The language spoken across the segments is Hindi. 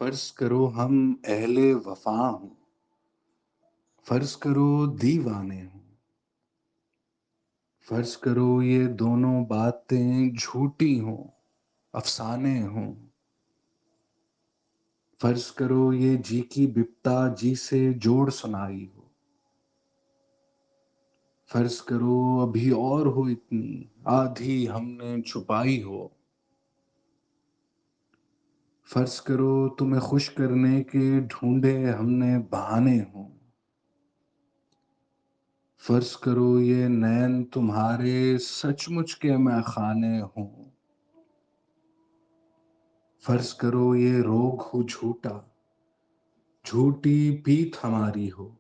फर्ज करो हम अहले वफा हों, फर्ज करो दीवाने हों, फर्ज करो ये दोनों बातें झूठी हों, अफसाने हों, फर्ज करो ये जी की बिप्ता जी से जोड़ सुनाई हो, फर्ज करो अभी और हो इतनी आधी हमने छुपाई हो, फर्ज करो तुम्हें खुश करने के ढूंढे हमने बहाने हों, फर्ज करो ये नैन तुम्हारे सचमुच के मैखाने हों, फर्ज करो ये रोग हो झूठा, झूठी पीत हमारी हो,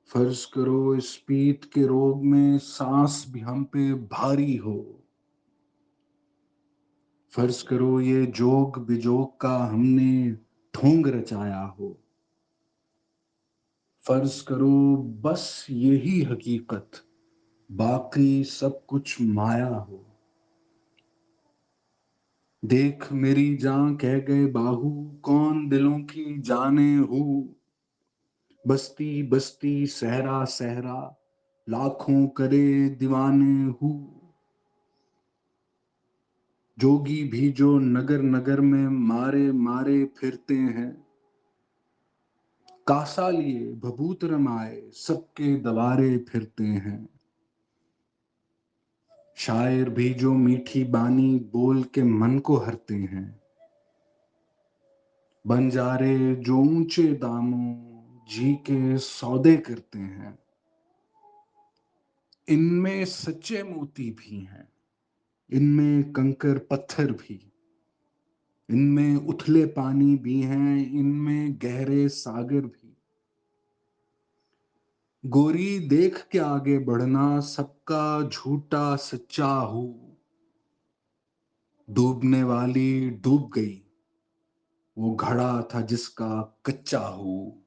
फर्ज करो इस पीत के रोग में सांस भी हम पे भारी हो, फर्ज करो ये जोग बिजोग का हमने ढोंग रचाया हो, फर्ज करो बस यही हकीकत, बाकी सब कुछ माया हो। देख मेरी जान कह गए बाहू, कौन दिलों की जाने हूँ, बस्ती बस्ती सहरा सहरा, लाखों करे दीवाने हूँ, जोगी भी जो नगर नगर में मारे मारे फिरते हैं, कासा लिए भभूत रमाए सबके दवारे फिरते हैं, शायर भी जो मीठी बानी बोल के मन को हरते हैं, बंजारे जो ऊंचे दामों जी के सौदे करते हैं, इनमें सच्चे मोती भी हैं, इनमें कंकर पत्थर भी, इनमें उथले पानी भी हैं, इनमें गहरे सागर भी। गोरी देख के आगे बढ़ना, सबका झूठा सच्चा हूं, डूबने वाली डूब गई, वो घड़ा था जिसका कच्चा हूं।